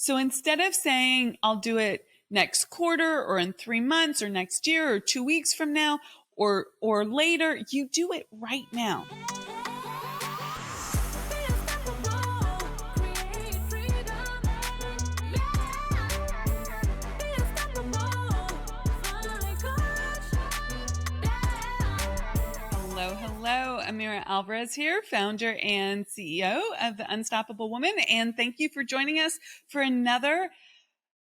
So instead of saying, I'll do it next quarter or in 3 months or next year or 2 weeks from now or later, you do it right now. Hello, Amira Alvarez here, founder and CEO of The Unstoppable Woman. And thank you for joining us for another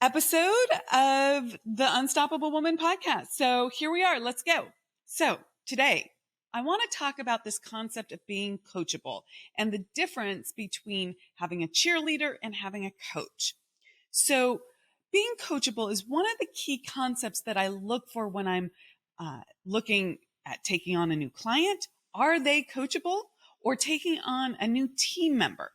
episode of the Unstoppable Woman podcast. So here we are. Let's go. So today I want to talk about this concept of being coachable and the difference between having a cheerleader and having a coach. So being coachable is one of the key concepts that I look for when I'm looking at taking on a new client. Are they coachable? Or taking on a new team member?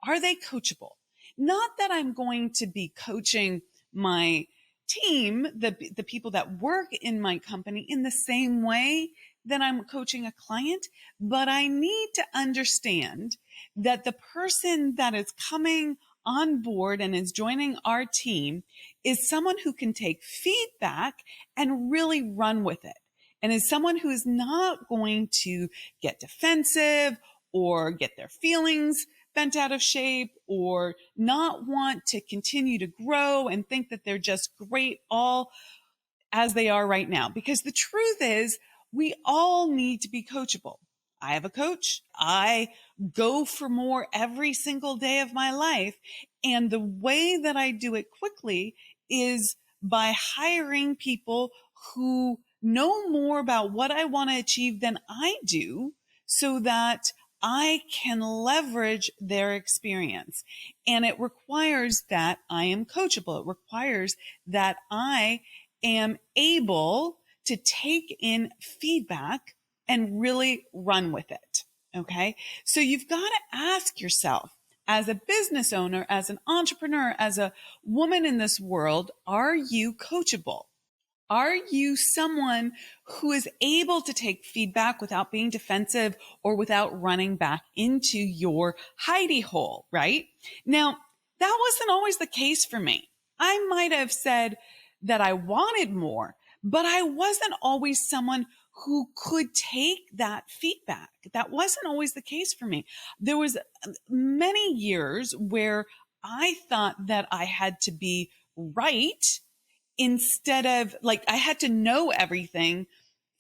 Are they coachable? Not that I'm going to be coaching my team, the people that work in my company, in the same way that I'm coaching a client, but I need to understand that the person that is coming on board and is joining our team is someone who can take feedback and really run with it. And is someone who is not going to get defensive or get their feelings bent out of shape or not want to continue to grow and think that they're just great all as they are right now. Because the truth is, we all need to be coachable. I have a coach. I go for more every single day of my life. And the way that I do it quickly is by hiring people who know more about what I want to achieve than I do so that I can leverage their experience. And it requires that I am coachable. It requires that I am able to take in feedback and really run with it. Okay. So you've got to ask yourself, as a business owner, as an entrepreneur, as a woman in this world, are you coachable? Are you someone who is able to take feedback without being defensive or without running back into your hidey hole, right? Now, that wasn't always the case for me. I might have said that I wanted more, but I wasn't always someone who could take that feedback. That wasn't always the case for me. There was many years where I thought that I had to be right instead of like, I had to know everything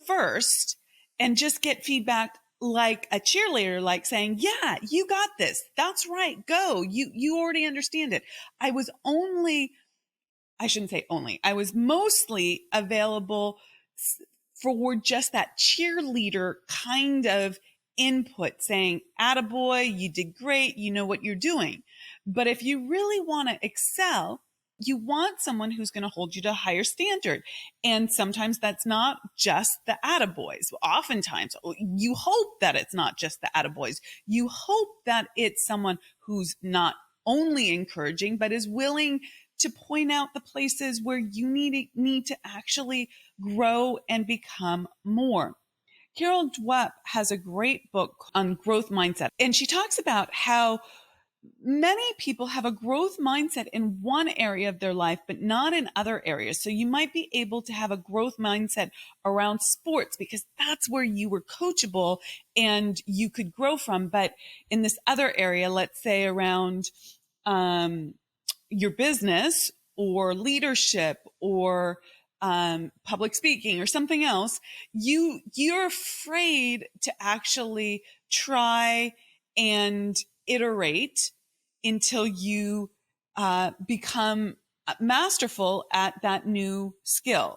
first and just get feedback like a cheerleader, like saying, yeah, you got this. That's right. Go. You already understand it. I was mostly available for just that cheerleader kind of input saying, attaboy, you did great. You know what you're doing. But if you really want to excel, you want someone who's going to hold you to a higher standard. And sometimes that's not just the attaboys. Oftentimes, you hope that it's not just the attaboys. You hope that it's someone who's not only encouraging, but is willing to point out the places where you need to actually grow and become more. Carol Dweck has a great book on growth mindset. And she talks about how many people have a growth mindset in one area of their life, but not in other areas. So you might be able to have a growth mindset around sports because that's where you were coachable and you could grow from. But in this other area, let's say around your business or leadership or public speaking or something else, you're afraid to actually try and iterate until you become masterful at that new skill.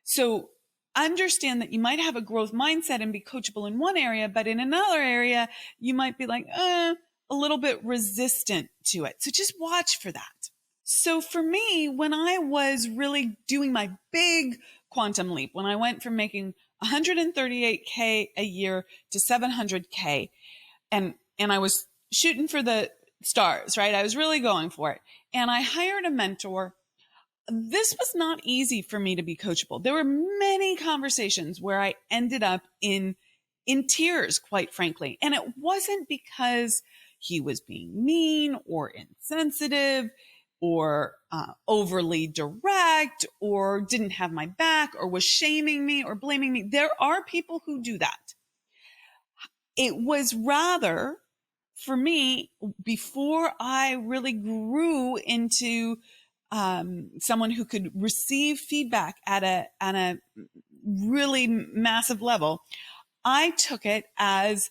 So understand that you might have a growth mindset and be coachable in one area, but in another area, you might be like a little bit resistant to it. So just watch for that. So for me, when I was really doing my big quantum leap, when I went from making $138K a year to $700K, and I was shooting for the stars, right? I was really going for it. And I hired a mentor. This was not easy for me to be coachable. There were many conversations where I ended up in tears, quite frankly. And it wasn't because he was being mean or insensitive. or overly direct or didn't have my back or was shaming me or blaming me. There are people who do that. It was rather, for me, before I really grew into someone who could receive feedback at a really massive level, I took it as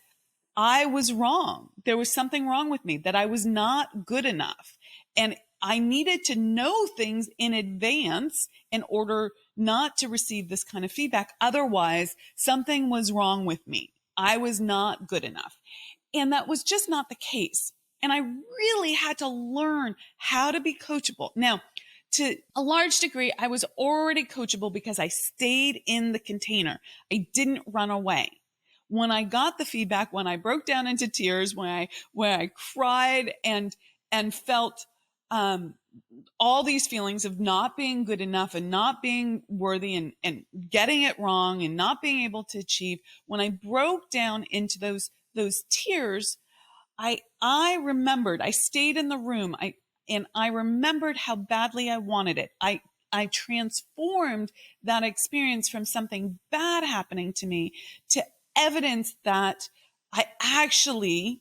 I was wrong. There was something wrong with me, that I was not good enough. And I needed to know things in advance in order not to receive this kind of feedback. Otherwise, something was wrong with me. I was not good enough. And that was just not the case. And I really had to learn how to be coachable. Now, to a large degree, I was already coachable because I stayed in the container. I didn't run away. When I got the feedback, when I broke down into tears, when I cried and felt all these feelings of not being good enough and not being worthy and getting it wrong and not being able to achieve, when I broke down into those tears, I remembered, I stayed in the room. I remembered how badly I wanted it. I transformed that experience from something bad happening to me to evidence that I actually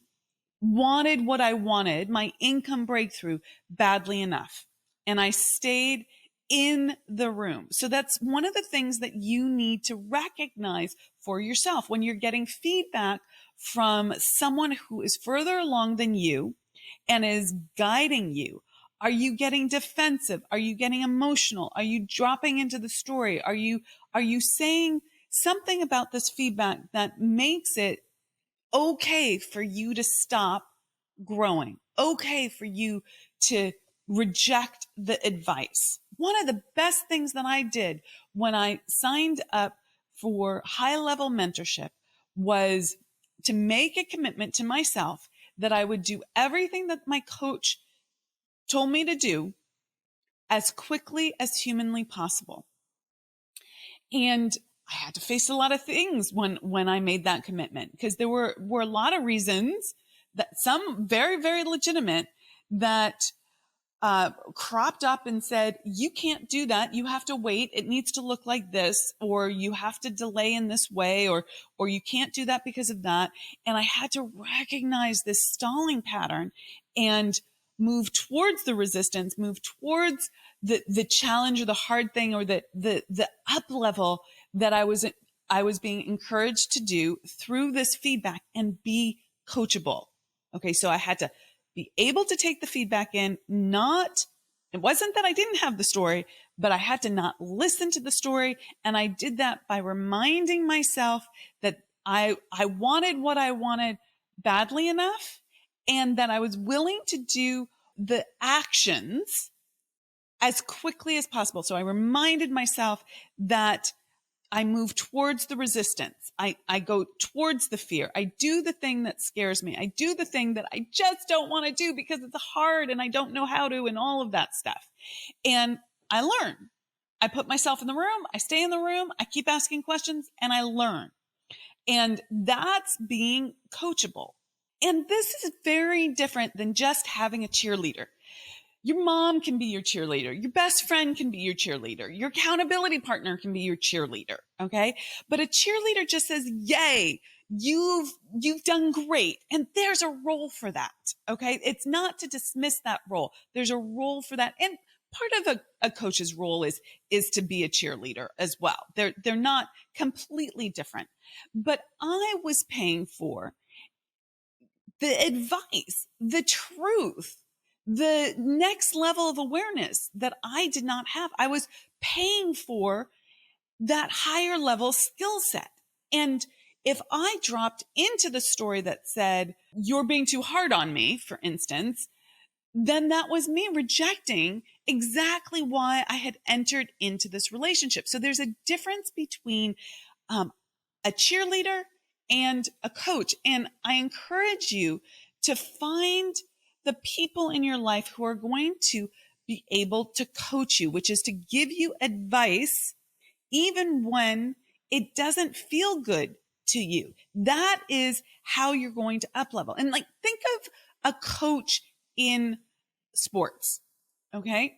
wanted what I wanted, my income breakthrough, badly enough. And I stayed in the room. So that's one of the things that you need to recognize for yourself when you're getting feedback from someone who is further along than you and is guiding you. Are you getting defensive? Are you getting emotional? Are you dropping into the story? Are you saying something about this feedback that makes it okay for you to stop growing? Okay for you to reject the advice? One of the best things that I did when I signed up for high-level mentorship was to make a commitment to myself that I would do everything that my coach told me to do as quickly as humanly possible. And I had to face a lot of things when I made that commitment, because there were a lot of reasons, that some very, very legitimate, that cropped up and said, you can't do that. You have to wait. It needs to look like this, or you have to delay in this way, or you can't do that because of that. And I had to recognize this stalling pattern and move towards the resistance, move towards the challenge or the hard thing or the up level that I was being encouraged to do through this feedback, and be coachable. Okay. So I had to be able to take the feedback in. It wasn't that I didn't have the story, but I had to not listen to the story. And I did that by reminding myself that I wanted what I wanted badly enough, and that I was willing to do the actions as quickly as possible. So I reminded myself that I move towards the resistance. I go towards the fear. I do the thing that scares me. I do the thing that I just don't want to do because it's hard and I don't know how to, and all of that stuff. And I learn. I put myself in the room. I stay in the room. I keep asking questions and I learn. And that's being coachable. And this is very different than just having a cheerleader. Your mom can be your cheerleader. Your best friend can be your cheerleader. Your accountability partner can be your cheerleader. Okay. But a cheerleader just says, yay, you've done great. And there's a role for that. Okay. It's not to dismiss that role. There's a role for that. And part of a coach's role is to be a cheerleader as well. They're not completely different, but I was paying for the advice, the truth, the next level of awareness that I did not have. I was paying for that higher level skill set. And if I dropped into the story that said, you're being too hard on me, for instance, then that was me rejecting exactly why I had entered into this relationship. So there's a difference between a cheerleader and a coach. And I encourage you to find the people in your life who are going to be able to coach you, which is to give you advice even when it doesn't feel good to you. That is how you're going to up level. And think of a coach in sports. Okay.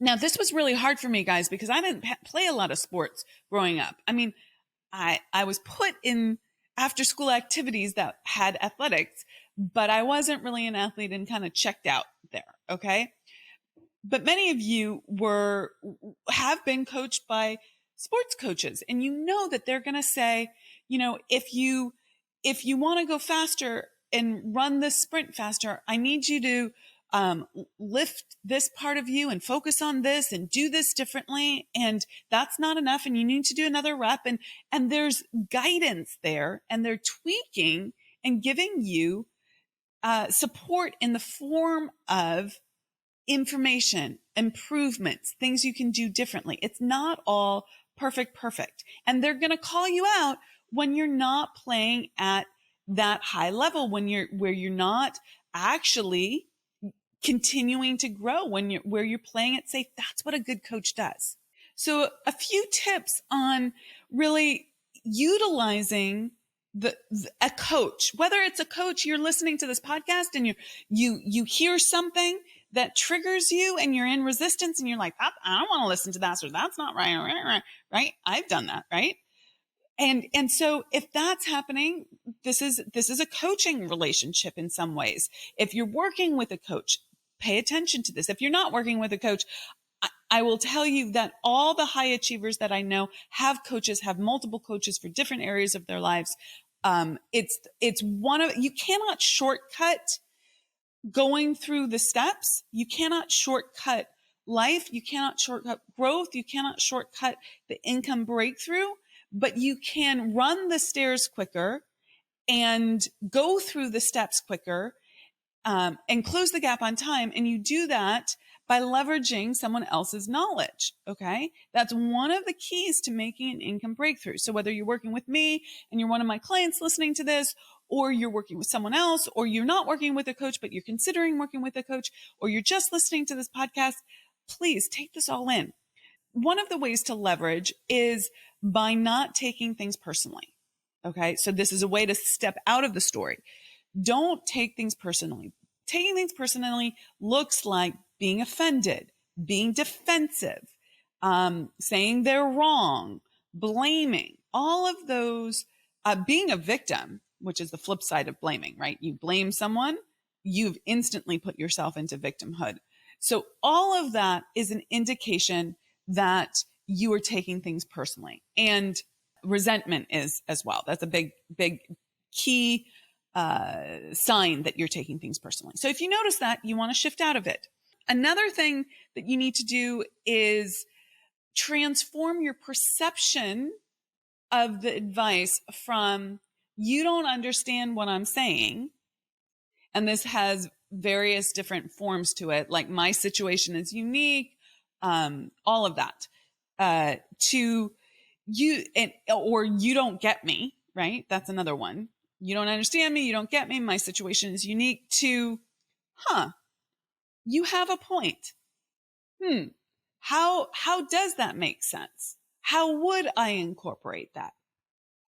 Now, this was really hard for me, guys, because I didn't play a lot of sports growing up. I mean, I was put in after school activities that had athletics, but I wasn't really an athlete and kind of checked out there. Okay. But many of you have been coached by sports coaches, and you know that they're going to say, if you want to go faster and run this sprint faster, I need you to lift this part of you and focus on this and do this differently. And that's not enough. And you need to do another rep. And there's guidance there, and they're tweaking and giving you support in the form of information, improvements, things you can do differently. It's not all perfect. And they're going to call you out when you're not playing at that high level, where you're not actually continuing to grow, where you're playing it safe. That's what a good coach does. So a few tips on really utilizing a coach, whether it's a coach, you're listening to this podcast and you hear something that triggers you and you're in resistance and you're like, I don't want to listen to that. So that's not right. I've done that. Right. And so if that's happening, this is a coaching relationship in some ways. If you're working with a coach, pay attention to this. If you're not working with a coach, I will tell you that all the high achievers that I know have multiple coaches for different areas of their lives. You cannot shortcut going through the steps. You cannot shortcut life. You cannot shortcut growth. You cannot shortcut the income breakthrough, but you can run the stairs quicker and go through the steps quicker, and close the gap on time. And you do that by leveraging someone else's knowledge. Okay. That's one of the keys to making an income breakthrough. So whether you're working with me and you're one of my clients listening to this, or you're working with someone else, or you're not working with a coach, but you're considering working with a coach, or you're just listening to this podcast, please take this all in. One of the ways to leverage is by not taking things personally. Okay. So this is a way to step out of the story. Don't take things personally. Taking things personally looks like being offended, being defensive, saying they're wrong, blaming, all of those, being a victim, which is the flip side of blaming, right? You blame someone, you've instantly put yourself into victimhood. So all of that is an indication that you are taking things personally, and resentment is as well. That's a big key sign that you're taking things personally. So if you notice that, you want to shift out of it. Another thing that you need to do is transform your perception of the advice from, you don't understand what I'm saying. And this has various different forms to it, like my situation is unique, all of that, to you, or you don't get me, right? That's another one. You don't understand me. You don't get me. My situation is unique, to, you have a point. How does that make sense? How would I incorporate that?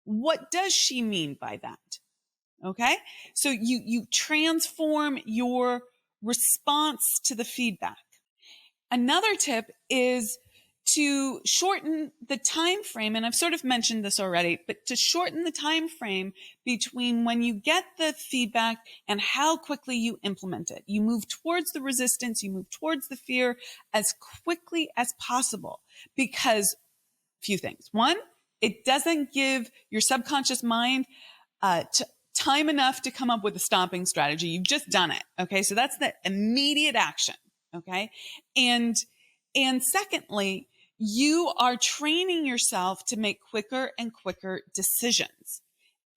What does she mean by that? Okay. So you transform your response to the feedback. Another tip is to shorten the time frame, and I've sort of mentioned this already, but to shorten the time frame between when you get the feedback and how quickly you implement it. You move towards the resistance, you move towards the fear as quickly as possible, because few things. One, it doesn't give your subconscious mind time enough to come up with a stopping strategy. You've just done it. Okay. So that's the immediate action. Okay. And secondly, you are training yourself to make quicker and quicker decisions,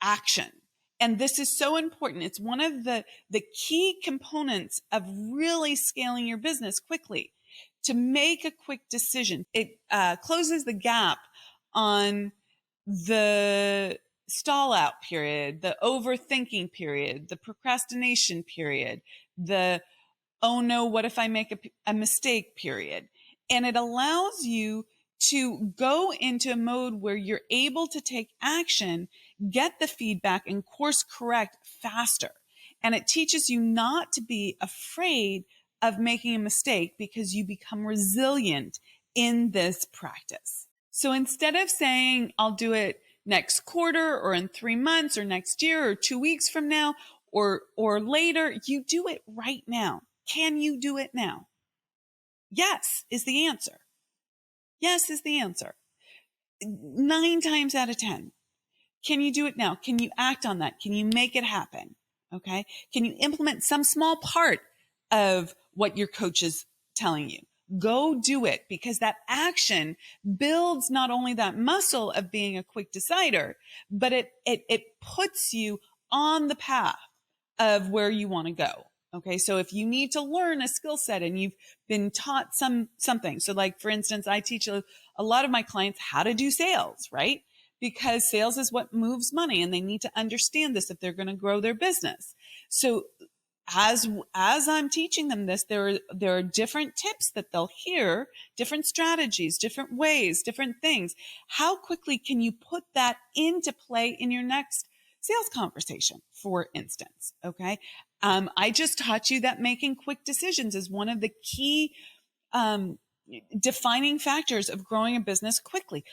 action. And this is so important. It's one of the key components of really scaling your business quickly. To make a quick decision, it closes the gap on the stall out period, the overthinking period, the procrastination period, the, oh no, what if I make a mistake period? And it allows you to go into a mode where you're able to take action, get the feedback, and course correct faster. And it teaches you not to be afraid of making a mistake because you become resilient in this practice. So instead of saying, I'll do it next quarter or in 3 months or next year or 2 weeks from now or later, you do it right now. Can you do it now? Yes is the answer. Yes is the answer. 9 times out of 10. Can you do it now? Can you act on that? Can you make it happen? Okay. Can you implement some small part of what your coach is telling you? Go do it, because that action builds not only that muscle of being a quick decider, but it puts you on the path of where you want to go. Okay. So if you need to learn a skill set and you've been taught something. So like, for instance, I teach a lot of my clients how to do sales, right? Because sales is what moves money, and they need to understand this if they're going to grow their business. So as I'm teaching them this, there are different tips that they'll hear, different strategies, different ways, different things. How quickly can you put that into play in your next sales conversation, for instance? Okay. I just taught you that making quick decisions is one of the key defining factors of growing a business quickly.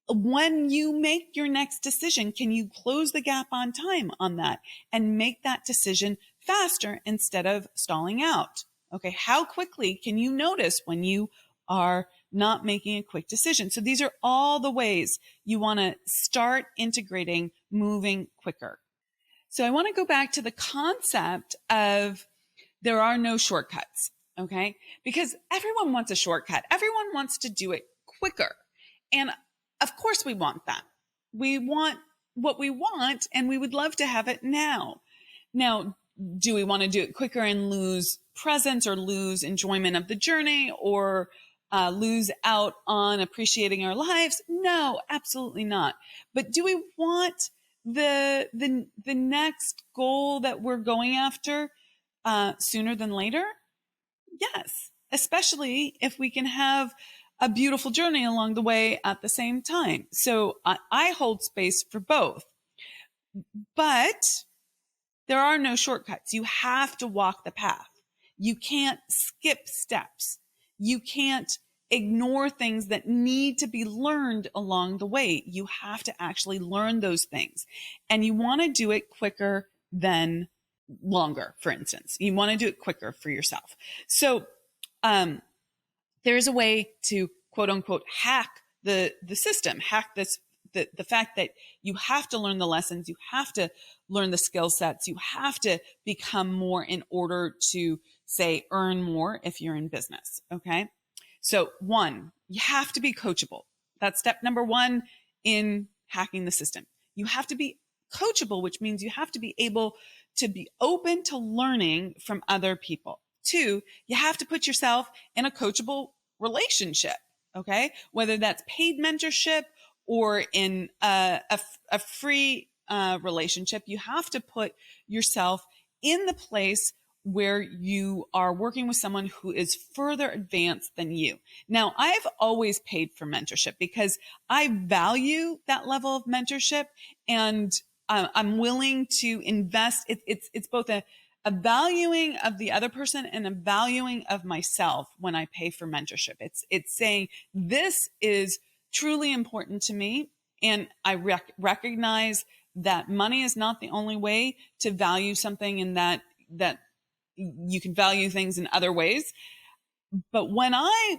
When you make your next decision, can you close the gap on time on that and make that decision faster instead of stalling out? Okay. How quickly can you notice when you are not making a quick decision? So these are all the ways you want to start integrating moving quicker. So I want to go back to the concept of there are no shortcuts. Okay. Because everyone wants a shortcut. Everyone wants to do it quicker. And of course we want that. We want what we want, and we would love to have it now. Now, do we want to do it quicker and lose presence or lose enjoyment of the journey or lose out on appreciating our lives? No, absolutely not. But do we want the next goal that we're going after sooner than later? Yes, especially if we can have a beautiful journey along the way at the same time. So I hold space for both, but there are no shortcuts. You have to walk the path. You can't skip steps. You can't ignore things that need to be learned along the way. You have to actually learn those things, and you want to do it quicker than longer. For instance, you want to do it quicker for yourself. So, there's a way to quote unquote hack the system, hack the fact that you have to learn the lessons, you have to learn the skill sets, you have to become more in order to, say, earn more if you're in business. Okay. So 1, you have to be coachable. That's step number 1 in hacking the system. You have to be coachable, which means you have to be able to be open to learning from other people. 2, you have to put yourself in a coachable relationship, okay? Whether that's paid mentorship or in a free relationship, you have to put yourself in the place where you are working with someone who is further advanced than you. Now, I've always paid for mentorship because I value that level of mentorship, and I'm willing to invest. It's both a valuing of the other person and a valuing of myself when I pay for mentorship. It's saying this is truly important to me, and I recognize that money is not the only way to value something, and that you can value things in other ways. But when I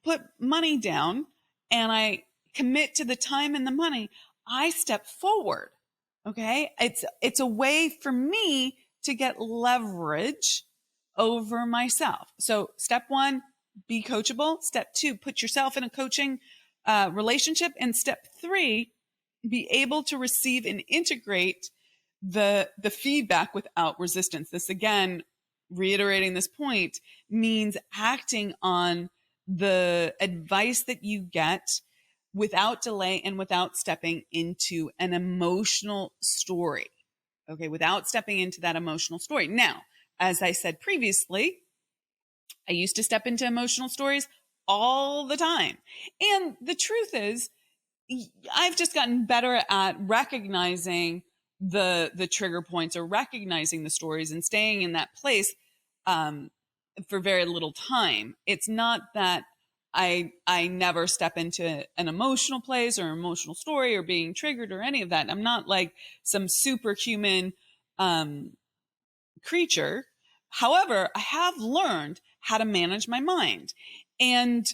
put money down and I commit to the time and the money, I step forward. Okay. It's a way for me to get leverage over myself. So step 1, be coachable. Step 2, put yourself in a coaching relationship. And step 3, be able to receive and integrate the feedback without resistance. This, again, reiterating this point, means acting on the advice that you get without delay and without stepping into an emotional story. Okay, without stepping into that emotional story. Now, as I said previously, I used to step into emotional stories all the time. And the truth is, I've just gotten better at recognizing the trigger points or recognizing the stories and staying in that place for very little time. It's not that I never step into an emotional place or emotional story or being triggered or any of that. I'm not like some superhuman creature. However, I have learned how to manage my mind. And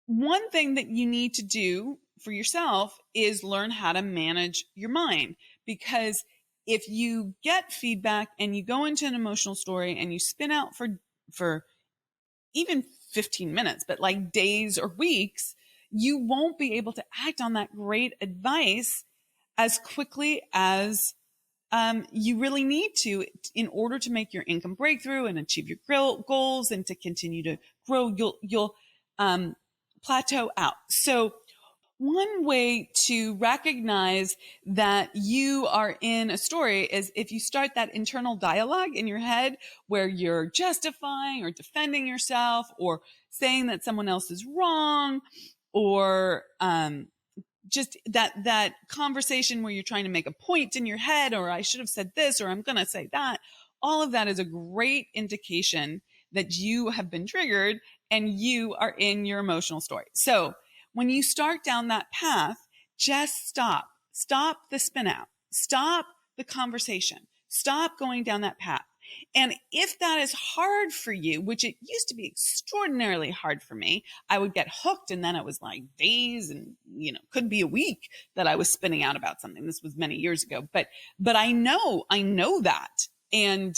one thing that you need to do for yourself is learn how to manage your mind, because if you get feedback and you go into an emotional story and you spin out for even 15 minutes, but like days or weeks, you won't be able to act on that great advice as quickly as you really need to in order to make your income breakthrough and achieve your goals and to continue to grow. You'll plateau out. So one way to recognize that you are in a story is if you start that internal dialogue in your head where you're justifying or defending yourself or saying that someone else is wrong, or just that conversation where you're trying to make a point in your head, or I should have said this, or I'm going to say that. All of that is a great indication that you have been triggered and you are in your emotional story. So when you start down that path, just stop the spin out, stop the conversation, stop going down that path. And if that is hard for you, which it used to be extraordinarily hard for me, I would get hooked and then it was like days and, could be a week that I was spinning out about something. This was many years ago, but I know that. And,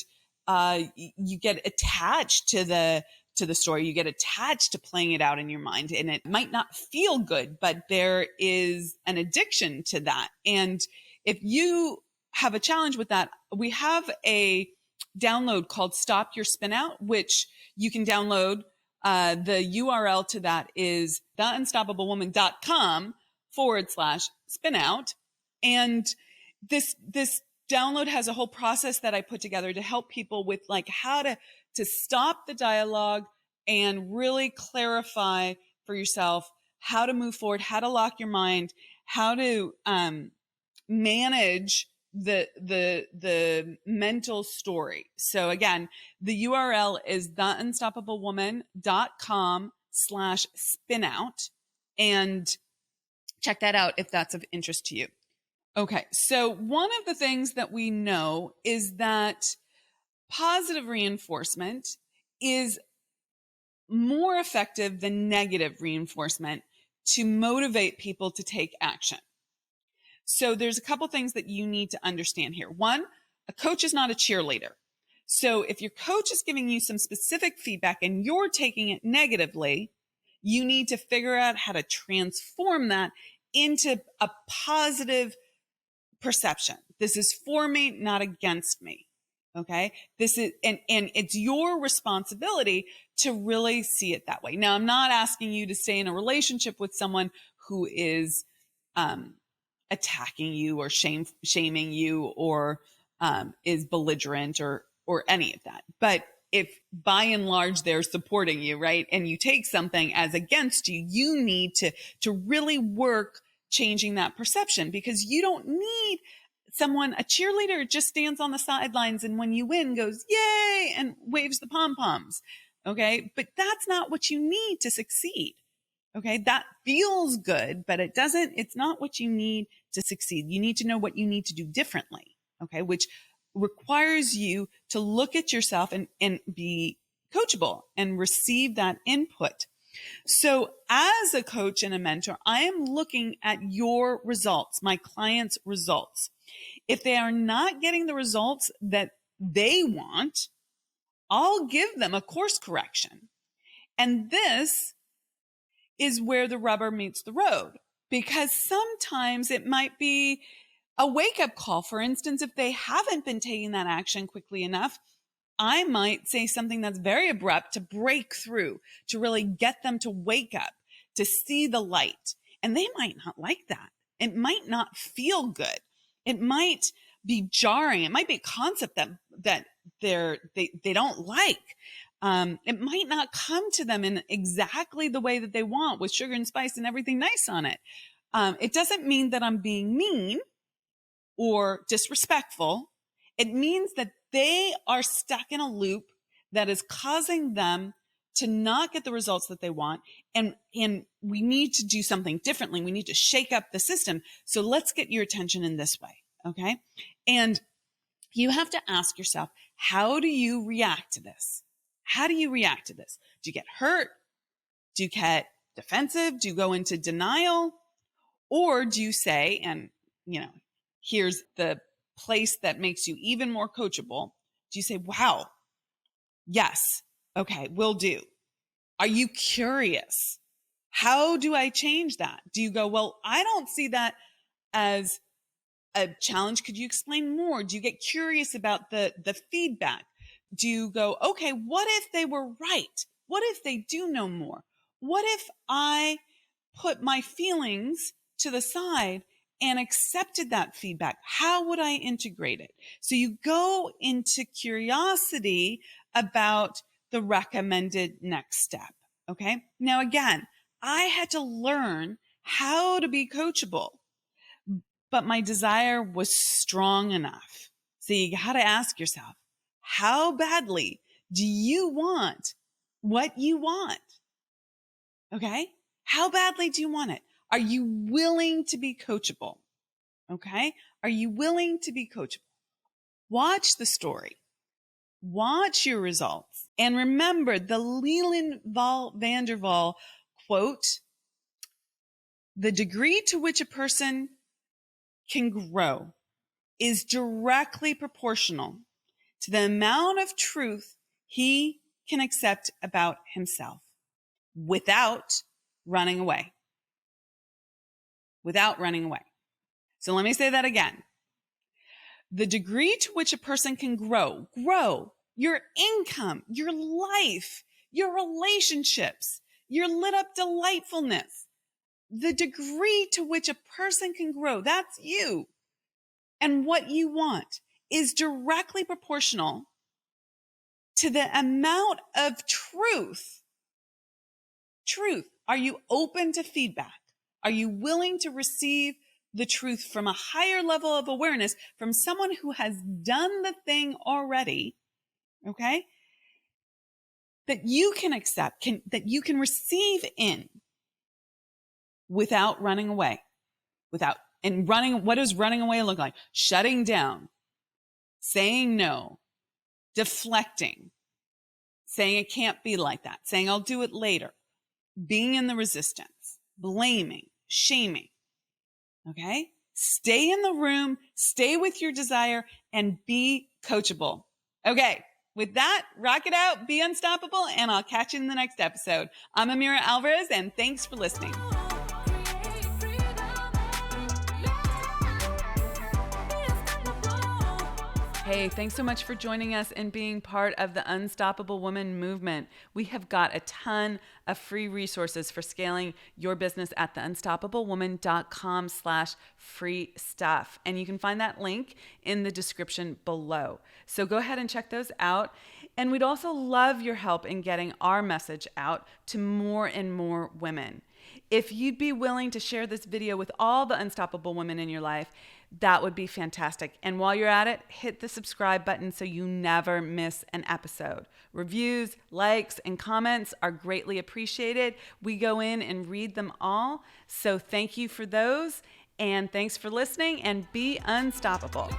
you get attached to the story, you get attached to playing it out in your mind, and it might not feel good, but there is an addiction to that. And if you have a challenge with that, we have a download called Stop Your Spin Out, which you can download. The URL to that is theunstoppablewoman.com/spinout. And this download has a whole process that I put together to help people with like how to stop the dialogue and really clarify for yourself how to move forward, how to lock your mind, how to manage the mental story. So again, the URL is theunstoppablewoman.com/spinout, and check that out if that's of interest to you. Okay. So one of the things that we know is that positive reinforcement is more effective than negative reinforcement to motivate people to take action. So there's a couple things that you need to understand here. One, a coach is not a cheerleader. So if your coach is giving you some specific feedback and you're taking it negatively, you need to figure out how to transform that into a positive perception. This is for me, not against me. Okay. This is, and it's your responsibility to really see it that way. Now, I'm not asking you to stay in a relationship with someone who is, attacking you or shaming you or, is belligerent or any of that. But if by and large they're supporting you, right, and you take something as against you, you need to really work changing that perception, because you don't need someone, a cheerleader just stands on the sidelines and when you win goes, yay, and waves the pom-poms. Okay. But that's not what you need to succeed. Okay. That feels good, but it's not what you need to succeed. You need to know what you need to do differently. Okay. Which requires you to look at yourself and be coachable and receive that input. So as a coach and a mentor, I am looking at your results, my clients' results. If they are not getting the results that they want, I'll give them a course correction. And this is where the rubber meets the road, because sometimes it might be a wake-up call. For instance, if they haven't been taking that action quickly enough, I might say something that's very abrupt to break through, to really get them to wake up, to see the light. And they might not like that. It might not feel good. It might be jarring. It might be a concept that they don't like. It might not come to them in exactly the way that they want, with sugar and spice and everything nice on it. It doesn't mean that I'm being mean or disrespectful. It means that they are stuck in a loop that is causing them to not get the results that they want. And we need to do something differently. We need to shake up the system. So let's get your attention in this way. Okay. And you have to ask yourself, how do you react to this? How do you react to this? Do you get hurt? Do you get defensive? Do you go into denial? Or do you say, and here's the place that makes you even more coachable. Do you say, wow, yes, okay, will do. Are you curious? How do I change that? Do you go, well, I don't see that as a challenge. Could you explain more? Do you get curious about the feedback? Do you go, okay, what if they were right? What if they do know more? What if I put my feelings to the side and accepted that feedback? How would I integrate it? So you go into curiosity about the recommended next step. Okay. Now, again, I had to learn how to be coachable, but my desire was strong enough. So you got to ask yourself, how badly do you want what you want? Okay. How badly do you want it? Are you willing to be coachable? Okay. Are you willing to be coachable? Watch the story. Watch your results. And remember the Leland van der Waal quote, the degree to which a person can grow is directly proportional to the amount of truth he can accept about himself without running away. Without running away. So let me say that again. The degree to which a person can grow your income, your life, your relationships, your lit up delightfulness. The degree to which a person can grow, that's you. And what you want is directly proportional to the amount of truth. Truth. Are you open to feedback? Are you willing to receive the truth from a higher level of awareness from someone who has done the thing already? Okay. That you can accept, that you can receive in without running away, what does running away look like? Shutting down, saying no, deflecting, saying it can't be like that, saying I'll do it later, being in the resistance, blaming, shaming. Okay. Stay in the room, stay with your desire, and be coachable. Okay. With that, rock it out, be unstoppable, and I'll catch you in the next episode. I'm Amira Alvarez, and thanks for listening. Hey, thanks so much for joining us and being part of the Unstoppable Woman movement. We have got a ton of free resources for scaling your business at theunstoppablewoman.com/free stuff. And you can find that link in the description below. So go ahead and check those out. And we'd also love your help in getting our message out to more and more women. If you'd be willing to share this video with all the unstoppable women in your life, that would be fantastic. And while you're at it, hit the subscribe button so you never miss an episode. Reviews, likes, and comments are greatly appreciated. We go in and read them all. So thank you for those. And thanks for listening, and be unstoppable.